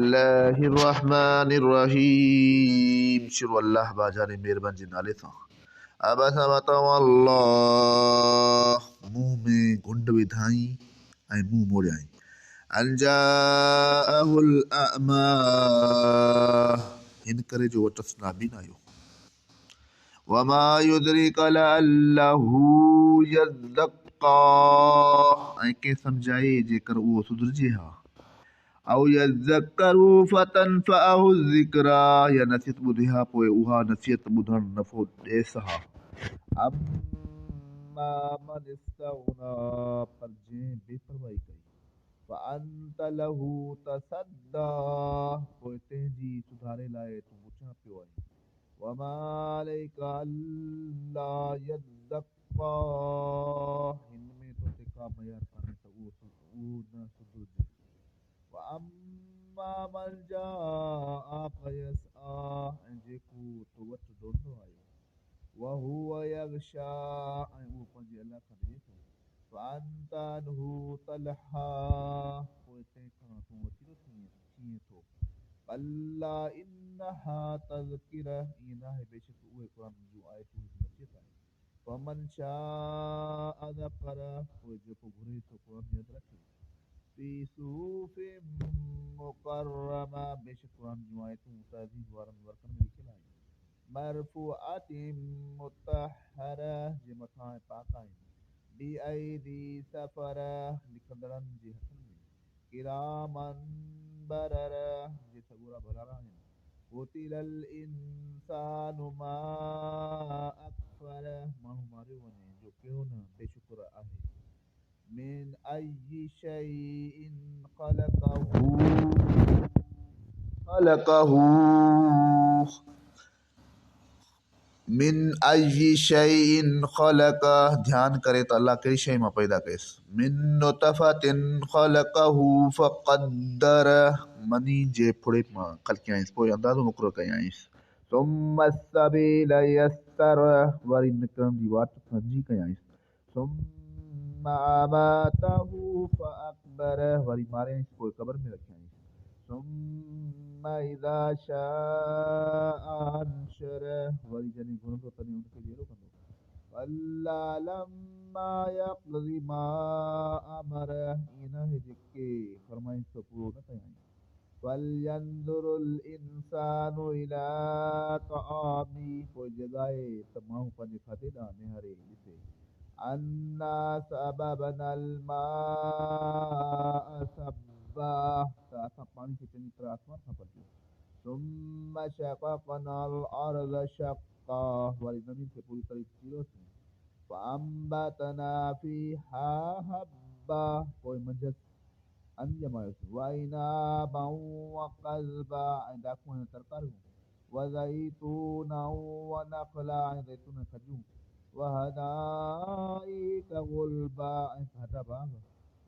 बिस्मिल्लाहिर रहमानिर रहीम। शुरू अल्लाह बाजाने मेहरबान जिनाले था। अबसा वतवल्लाह, मुंह में घुंड विधाई ऐं मुंह मोड़ियाई। अंजाअहुल अमा, हिन करे जो वटस नाबीन आयो। वमा युद्रिका लअल्लहु यज़्ज़क्का, ऐं के समझाए जेकर उहो सुधरजे हा। औ यज़्ज़करु फतनफ़अहु ज़िक्रा, या नसीहत ॿुधे हा पोइ उहा नसीहत ॿुधण नफ़ो ॾेस हा। अम्मा मन इस्तग़ना, पर जंहिं बेपरवाही कई। फ़अंत लहू तसद्दा, पोइ तंहिंजी सुधारे लाइ तूं पुछां पियो आहीं। वमा अलैका अल्ला यज़्ज़क्का, हिन में तोते का मयार कान्हे त उहो न सुधरजे। वअम्मा मन जाअका यसआ, ऐं जेको तो वटि डोड़ंदो आयो। वहुव यग़शा, ऐं उहो पंहिंजे अलाह खां ॾिए थो। फ़अंत अन्हु तलहा, पोइ तंहिंखां तूं वसीलो थीं थो। कल्ला इन्नहा तज़किरा, ईअं नाहे बेशक उहे क़ुरान जूं आयतूं नसीहत आहे। फ़मन शाअ ज़करा, पोइ जेको घुरे थो क़ुरान यादि रखे। फ़ी सुहुफ़िन मुकर्रमा, बेशक क़ुरान जूं आयतूं तअज़ीज़ वारनि वर्कनि में लिखियल आहिनि। मरफ़ूअतिन मुतहरा, जे मथां ऐं पाक आहिनि। बिअयदी सफ़रा, लिखंदड़नि जे हथनि में। किरामन बररा, जे सॻोरा भलारा आहिनि। क़ुतिलल इंसानु मा अकफ़र, माण्हू मारियो वञे जो कहिड़ो न बेशुक्र आहे। मिन अय्यि शैइन ख़लक़हू, मिन अय्यि शैइन ख़लक़ा, ध्यान करे त अल्लाह कहिड़ी शइ मां पैदा कयसि। मिन नुतफ़तिन ख़लक़हू फ़क़द्दर, मनी जे फुड़े मां ख़लक़ियाईंसि, पोइ अंदाज़ो मुक़ररु कयाईंसि। सुम्म सबील यस्सर, वरी निकिरण जी वाट सजी कयाईंसि। सुम्म अमातहू फ़अक़बर, वरी मारियाईंसि पोइ क़बर में रखियाईंसि। सुम्म इज़ा शाअ अंशर, वरी जॾहिं घुरंदो तॾहिं उनखे जहिड़ो कंदो। कल्ला लम्मा यक़ज़ि मा अमर, ईअं नाहे जेके फरमाइश तो पूरो न कयाईं। फलयंज़ुरुल इंसानु इला तआमी, पोइ जॻाए त माण्हू पंहिंजे खाधे ॾांहुं निहारे ॾिसे। अन्ना सबबनल माअ सबा, त असां पाणी खे चङी तरह आसमान खां पटियो। सुम्म शक़क़नल अर्ज़ शक़्क़ा, वरी ज़मीन खे पूरी तरह चीरोसीं। फ़अंबतना फ़ीहा हब्बा, पोइ मंझंदि अन ॼमायोसीं। वइनाबन वक़ज़बा, ऐं डाकूं ऐं तरकारियूं। वज़ैतूनन वनख़ला, ऐं ज़ैतून ऐं खजूं। वहदाइक गुलबा, ऐं घाटा बाग़।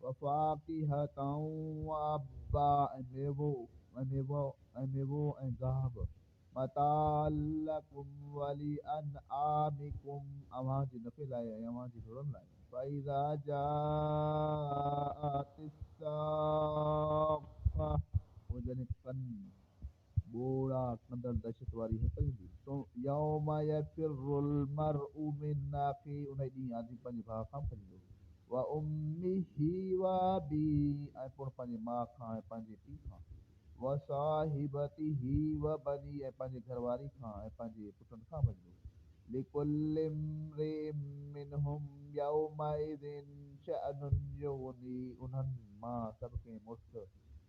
वफ़ाकिहतन वअब्बा, ऐं मेवो ऐं गाह बि। मताअल लकुम वलिअनआमिकुम, अव्हां जे नफ़े लाइ ऐं अव्हां जे ढोरनि लाइ। फ़इज़ा जाअतिस साख़्ख़ा, पोइ जॾहिं कन ॿोड़ा कंदड़ दहशत वारी हक़ ईंदी। यौम यफ़िरुल मर्उ मिन अख़ी, उन ॾींहुं आदमी पंहिंजे भाउ खां भॼंदो। व उम्मिही व अबीही, ऐं पोइ पंहिंजे माउ खां ऐं पंहिंजे पीउ खां। व साहिबतिही व बनी, ऐं पंहिंजे घरवारी खां ऐं पंहिंजे पुटनि खां भॼंदो। लिकुल्लि इम्रिइन मिनहुम यौमइज़िन शअनुन युग़नी, उन्हनि मां सभ कंहिं मुड़्स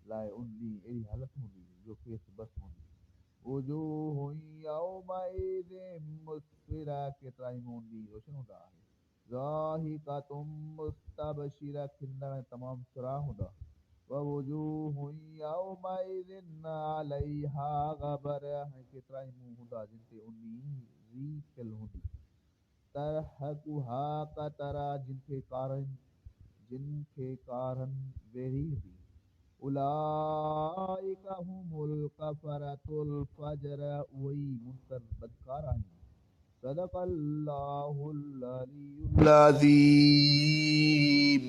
लाइ उन ॾींहुं अहिड़ी हालत हूंदी जो खेसि बस हूंदी। वुजूहुन यौमइज़िन मुस्फ़िरा, केतिरा ई मुंहुं उन ॾींहुं रोशन हूंदा आहिनि। ज़ाहिकतुन मुस्तबशिरा, खिलंदड़ ऐं तमामु सुरा हूंदा। ववुजूहुन यौमइज़िन अलैहा ग़बर, ऐं केतिरा ई मुंहुं हूंदा जिन ते उन ॾींहुं री खिल हूंदी। तरहक़ुहा क़तरा, जिन खे कारनि वेड़ी हूंदी। उलाइक हुमुल कफ़रतुल फ़जर, उहे ई मुनकर बदकार आहिनि। सदक़ल्लाहुल अलीयुल अज़ीम।